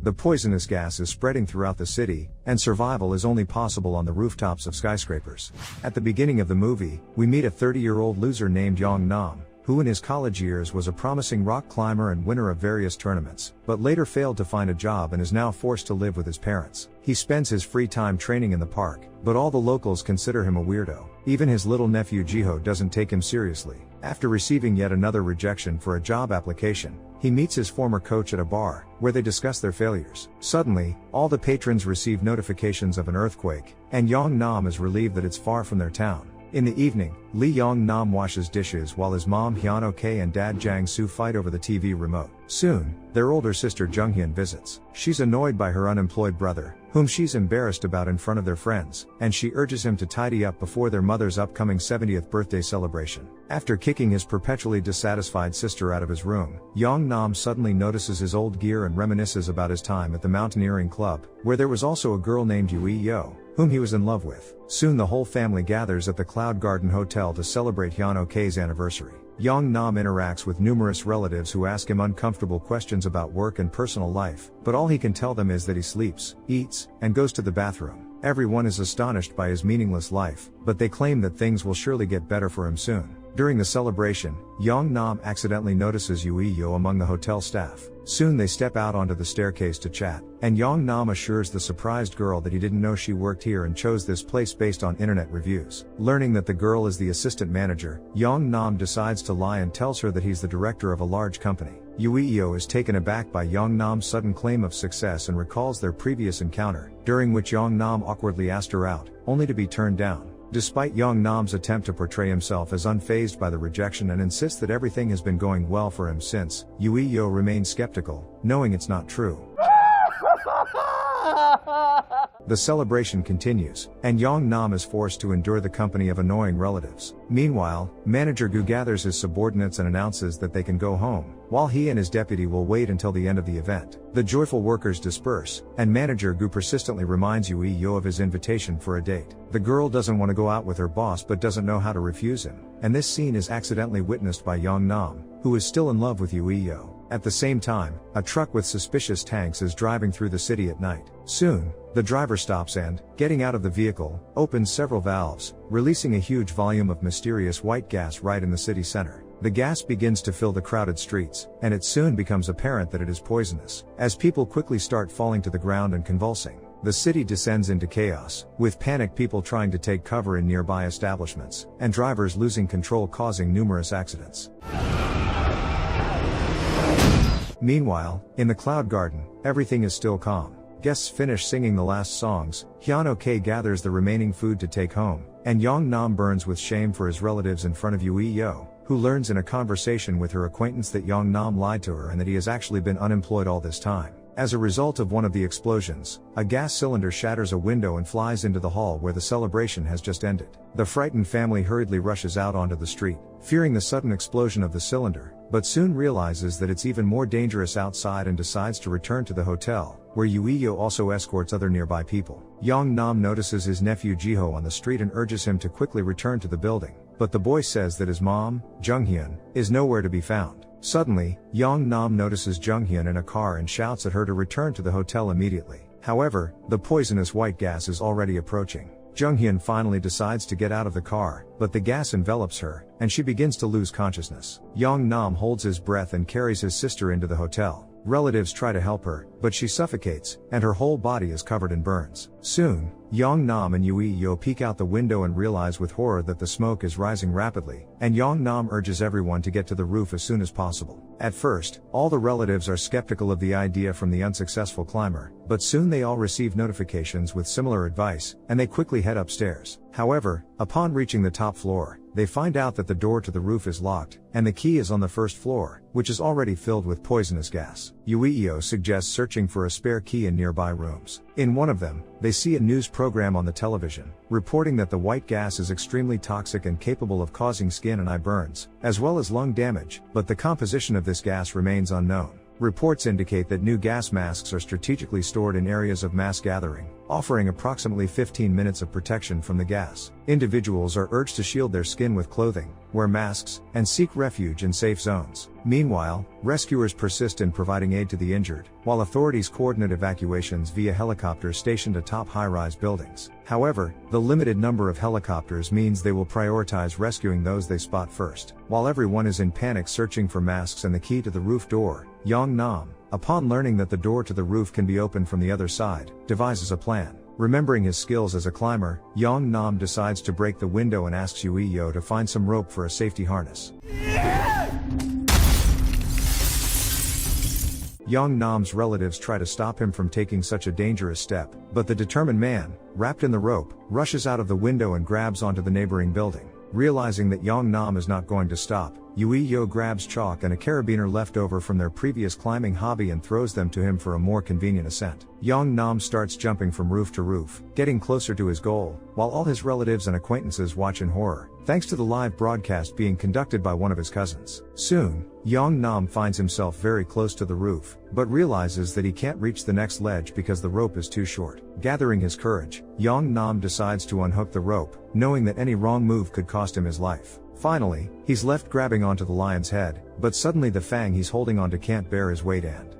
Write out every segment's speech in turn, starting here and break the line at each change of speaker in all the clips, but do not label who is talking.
The poisonous gas is spreading throughout the city, and survival is only possible on the rooftops of skyscrapers. At the beginning of the movie, we meet a 30-year-old loser named Yong Nam, who in his college years was a promising rock climber and winner of various tournaments, but later failed to find a job and is now forced to live with his parents. He spends his free time training in the park, but all the locals consider him a weirdo. Even his little nephew Jiho doesn't take him seriously. After receiving yet another rejection for a job application, he meets his former coach at a bar, where they discuss their failures. Suddenly, all the patrons receive notifications of an earthquake, and Yong Nam is relieved that it's far from their town. In the evening, Lee Yong Nam washes dishes while his mom Hyun Ok and dad Jang Soo fight over the TV remote. Soon, their older sister Jung Hyun visits. She's annoyed by her unemployed brother, whom she's embarrassed about in front of their friends, and she urges him to tidy up before their mother's upcoming 70th birthday celebration. After kicking his perpetually dissatisfied sister out of his room, Yong Nam suddenly notices his old gear and reminisces about his time at the mountaineering club, where there was also a girl named Yui Yo, whom he was in love with. Soon the whole family gathers at the Cloud Garden Hotel to celebrate Hyun Ok's anniversary. Yong Nam interacts with numerous relatives who ask him uncomfortable questions about work and personal life, but all he can tell them is that he sleeps, eats, and goes to the bathroom. Everyone is astonished by his meaningless life, but they claim that things will surely get better for him soon. During the celebration, Yong Nam accidentally notices Yui Yo among the hotel staff. Soon they step out onto the staircase to chat, and Yong Nam assures the surprised girl that he didn't know she worked here and chose this place based on internet reviews. Learning that the girl is the assistant manager, Yong Nam decides to lie and tells her that he's the director of a large company. Yui Yo is taken aback by Yong Nam's sudden claim of success and recalls their previous encounter, during which Yong Nam awkwardly asked her out, only to be turned down. Despite Yong Nam's attempt to portray himself as unfazed by the rejection and insist that everything has been going well for him since, Yui Yo remains skeptical, knowing it's not true. The celebration continues, and Yong Nam is forced to endure the company of annoying relatives. Meanwhile, Manager Gu gathers his subordinates and announces that they can go home, while he and his deputy will wait until the end of the event. The joyful workers disperse, and Manager Gu persistently reminds Yui Yo of his invitation for a date. The girl doesn't want to go out with her boss but doesn't know how to refuse him, and this scene is accidentally witnessed by Yong Nam, who is still in love with Yui Yo. At the same time, a truck with suspicious tanks is driving through the city at night. Soon, the driver stops and, getting out of the vehicle, opens several valves, releasing a huge volume of mysterious white gas right in the city center. The gas begins to fill the crowded streets, and it soon becomes apparent that it is poisonous, as people quickly start falling to the ground and convulsing. The city descends into chaos, with panicked people trying to take cover in nearby establishments, and drivers losing control causing numerous accidents. Meanwhile, in the Cloud Garden, everything is still calm. Guests finish singing the last songs, Hyun Ok gathers the remaining food to take home, and Yong Nam burns with shame for his relatives in front of Yui Yo, who learns in a conversation with her acquaintance that Yong Nam lied to her and that he has actually been unemployed all this time. As a result of one of the explosions, a gas cylinder shatters a window and flies into the hall where the celebration has just ended. The frightened family hurriedly rushes out onto the street, fearing the sudden explosion of the cylinder, but soon realizes that it's even more dangerous outside and decides to return to the hotel, where Yui Yo also escorts other nearby people. Yong Nam notices his nephew Jiho on the street and urges him to quickly return to the building, but the boy says that his mom, Jung Hyun, is nowhere to be found. Suddenly, Yong Nam notices Jung Hyun in a car and shouts at her to return to the hotel immediately. However, the poisonous white gas is already approaching. Jung Hyun finally decides to get out of the car, but the gas envelops her, and she begins to lose consciousness. Yong Nam holds his breath and carries his sister into the hotel. Relatives try to help her, but she suffocates, and her whole body is covered in burns. Soon, Yong Nam and Yui Yo peek out the window and realize with horror that the smoke is rising rapidly, and Yong Nam urges everyone to get to the roof as soon as possible. At first, all the relatives are skeptical of the idea from the unsuccessful climber, but soon they all receive notifications with similar advice, and they quickly head upstairs. However, upon reaching the top floor, they find out that the door to the roof is locked, and the key is on the first floor, which is already filled with poisonous gas. Yui Yo suggests searching for a spare key in nearby rooms. In one of them, they see a news program on the television, reporting that the white gas is extremely toxic and capable of causing skin and eye burns, as well as lung damage, but the composition of this gas remains unknown. Reports indicate that new gas masks are strategically stored in areas of mass gathering, offering approximately 15 minutes of protection from the gas. Individuals are urged to shield their skin with clothing, wear masks, and seek refuge in safe zones. Meanwhile, rescuers persist in providing aid to the injured, while authorities coordinate evacuations via helicopters stationed atop high-rise buildings. However, the limited number of helicopters means they will prioritize rescuing those they spot first. While everyone is in panic searching for masks and the key to the roof door, Yong Nam, upon learning that the door to the roof can be opened from the other side, devises a plan. Remembering his skills as a climber, Yong Nam decides to break the window and asks Yo to find some rope for a safety harness. Yong Nam's relatives try to stop him from taking such a dangerous step, but the determined man, wrapped in the rope, rushes out of the window and grabs onto the neighboring building. Realizing that Yong Nam is not going to stop, Yo grabs chalk and a carabiner left over from their previous climbing hobby and throws them to him for a more convenient ascent. Yong Nam starts jumping from roof to roof, getting closer to his goal, while all his relatives and acquaintances watch in horror, thanks to the live broadcast being conducted by one of his cousins. Soon, Yong Nam finds himself very close to the roof, but realizes that he can't reach the next ledge because the rope is too short. Gathering his courage, Yong Nam decides to unhook the rope, knowing that any wrong move could cost him his life. Finally, he's left grabbing onto the lion's head, but suddenly the fang he's holding onto can't bear his weight and...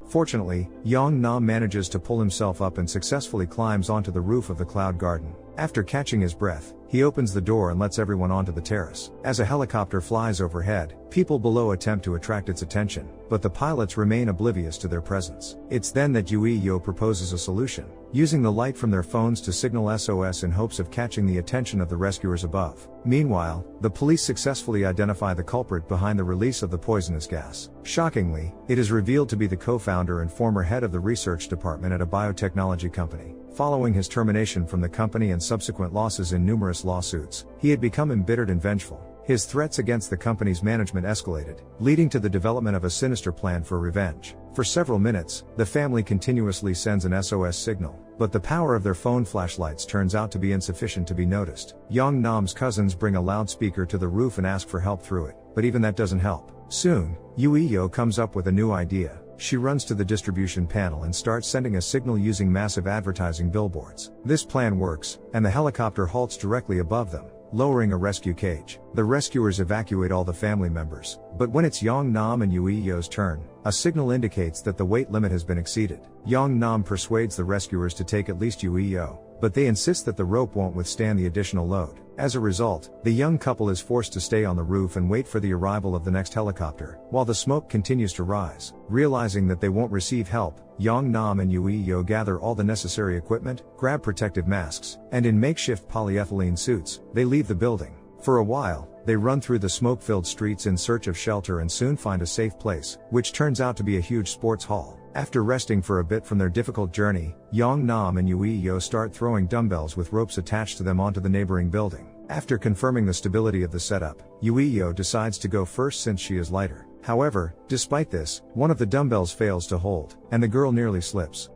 Fortunately, Yong Nam manages to pull himself up and successfully climbs onto the roof of the cloud garden. After catching his breath, he opens the door and lets everyone onto the terrace. As a helicopter flies overhead, people below attempt to attract its attention, but the pilots remain oblivious to their presence. It's then that Yo proposes a solution, using the light from their phones to signal SOS in hopes of catching the attention of the rescuers above. Meanwhile, the police successfully identify the culprit behind the release of the poisonous gas. Shockingly, it is revealed to be the co-founder and former head of the research department at a biotechnology company. Following his termination from the company and subsequent losses in numerous lawsuits, he had become embittered and vengeful. His threats against the company's management escalated, leading to the development of a sinister plan for revenge. For several minutes, the family continuously sends an SOS signal, but the power of their phone flashlights turns out to be insufficient to be noticed. Yong Nam's cousins bring a loudspeaker to the roof and ask for help through it, but even that doesn't help. Soon, Yo comes up with a new idea. She runs to the distribution panel and starts sending a signal using massive advertising billboards. This plan works, and the helicopter halts directly above them, lowering a rescue cage. The rescuers evacuate all the family members, but when it's Yong Nam and Yo's turn, a signal indicates that the weight limit has been exceeded. Yong Nam persuades the rescuers to take at least Yo, but they insist that the rope won't withstand the additional load. As a result, the young couple is forced to stay on the roof and wait for the arrival of the next helicopter, while the smoke continues to rise. Realizing that they won't receive help, Yong Nam and Yo gather all the necessary equipment, grab protective masks, and in makeshift polyethylene suits, they leave the building. For a while, they run through the smoke-filled streets in search of shelter and soon find a safe place, which turns out to be a huge sports hall. After resting for a bit from their difficult journey, Yong Nam and Yo start throwing dumbbells with ropes attached to them onto the neighboring building. After confirming the stability of the setup, Yo decides to go first since she is lighter. However, despite this, one of the dumbbells fails to hold, and the girl nearly slips.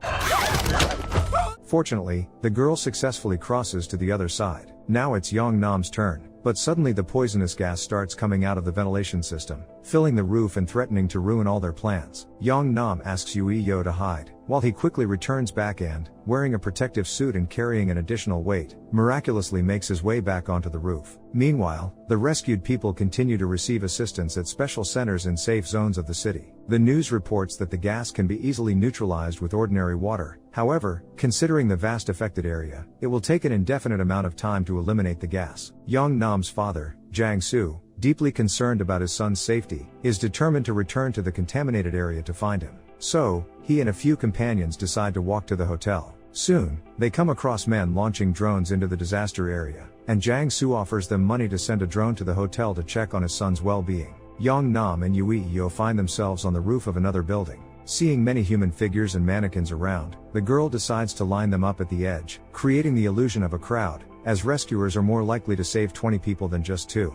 Fortunately, the girl successfully crosses to the other side. Now it's Yong Nam's turn, but suddenly the poisonous gas starts coming out of the ventilation system, filling the roof and threatening to ruin all their plans. Yong Nam asks Yo to hide, while he quickly returns back and, wearing a protective suit and carrying an additional weight, miraculously makes his way back onto the roof. Meanwhile, the rescued people continue to receive assistance at special centers in safe zones of the city. The news reports that the gas can be easily neutralized with ordinary water. However, considering the vast affected area, it will take an indefinite amount of time to eliminate the gas. Yong Nam's father, Jang-soo, deeply concerned about his son's safety, is determined to return to the contaminated area to find him. So, he and a few companions decide to walk to the hotel. Soon, they come across men launching drones into the disaster area, and Jang-soo offers them money to send a drone to the hotel to check on his son's well-being. Yong Nam and Yo find themselves on the roof of another building. Seeing many human figures and mannequins around, the girl decides to line them up at the edge, creating the illusion of a crowd, as rescuers are more likely to save 20 people than just 2.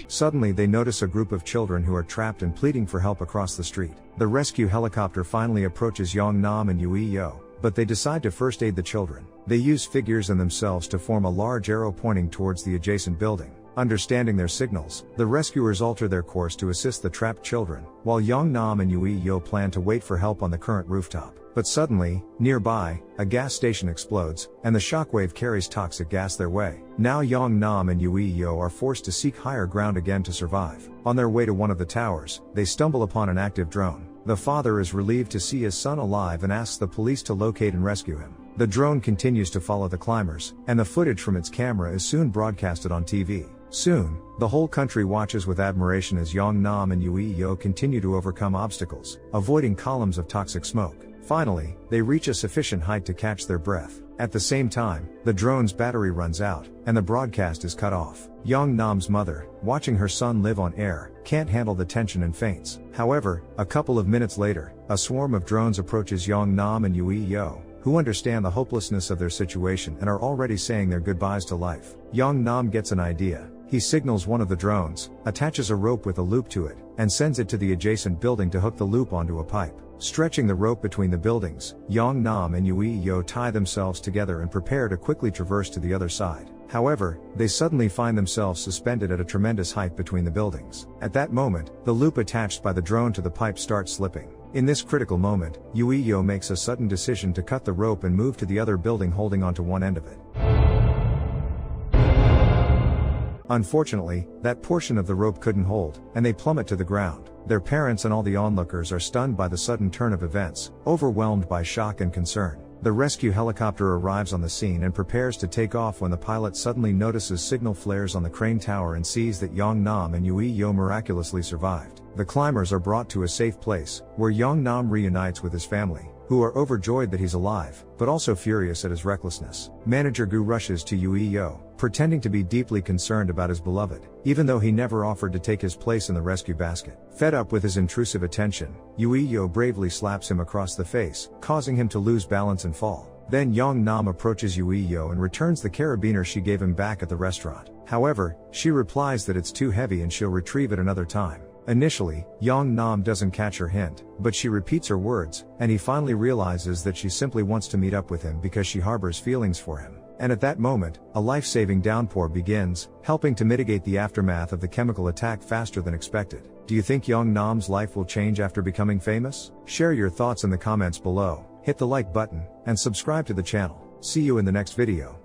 Suddenly they notice a group of children who are trapped and pleading for help across the street. The rescue helicopter finally approaches Yong Nam and Yo, but they decide to first aid the children. They use figures and themselves to form a large arrow pointing towards the adjacent building. Understanding their signals, the rescuers alter their course to assist the trapped children, while Yong Nam and Yui Yo plan to wait for help on the current rooftop. But suddenly, nearby, a gas station explodes, and the shockwave carries toxic gas their way. Now Yong Nam and Yui Yo are forced to seek higher ground again to survive. On their way to one of the towers, they stumble upon an active drone. The father is relieved to see his son alive and asks the police to locate and rescue him. The drone continues to follow the climbers, and the footage from its camera is soon broadcasted on TV. Soon, the whole country watches with admiration as Yong Nam and Yui Yo continue to overcome obstacles, avoiding columns of toxic smoke. Finally, they reach a sufficient height to catch their breath. At the same time, the drone's battery runs out, and the broadcast is cut off. Yong Nam's mother, watching her son live on air, can't handle the tension and faints. However, a couple of minutes later, a swarm of drones approaches Yong Nam and Yui Yo, who understand the hopelessness of their situation and are already saying their goodbyes to life. Yong Nam gets an idea. He signals one of the drones, attaches a rope with a loop to it, and sends it to the adjacent building to hook the loop onto a pipe. Stretching the rope between the buildings, Yong Nam and Yui Yo tie themselves together and prepare to quickly traverse to the other side. However, they suddenly find themselves suspended at a tremendous height between the buildings. At that moment, the loop attached by the drone to the pipe starts slipping. In this critical moment, Yui Yo makes a sudden decision to cut the rope and move to the other building holding onto one end of it. Unfortunately, that portion of the rope couldn't hold, and they plummet to the ground. Their parents and all the onlookers are stunned by the sudden turn of events, overwhelmed by shock and concern. The rescue helicopter arrives on the scene and prepares to take off when the pilot suddenly notices signal flares on the crane tower and sees that Yong Nam and Yui Yo miraculously survived. The climbers are brought to a safe place, where Yong Nam reunites with his family, who are overjoyed that he's alive, but also furious at his recklessness. Manager Gu rushes to Yui Yo, pretending to be deeply concerned about his beloved, even though he never offered to take his place in the rescue basket. Fed up with his intrusive attention, Yui Yo bravely slaps him across the face, causing him to lose balance and fall. Then Yong Nam approaches Yui Yo and returns the carabiner she gave him back at the restaurant. However, she replies that it's too heavy and she'll retrieve it another time. Initially, Yong Nam doesn't catch her hint, but she repeats her words, and he finally realizes that she simply wants to meet up with him because she harbors feelings for him. And at that moment, a life-saving downpour begins, helping to mitigate the aftermath of the chemical attack faster than expected. Do you think Yong Nam's life will change after becoming famous? Share your thoughts in the comments below, hit the like button, and subscribe to the channel. See you in the next video.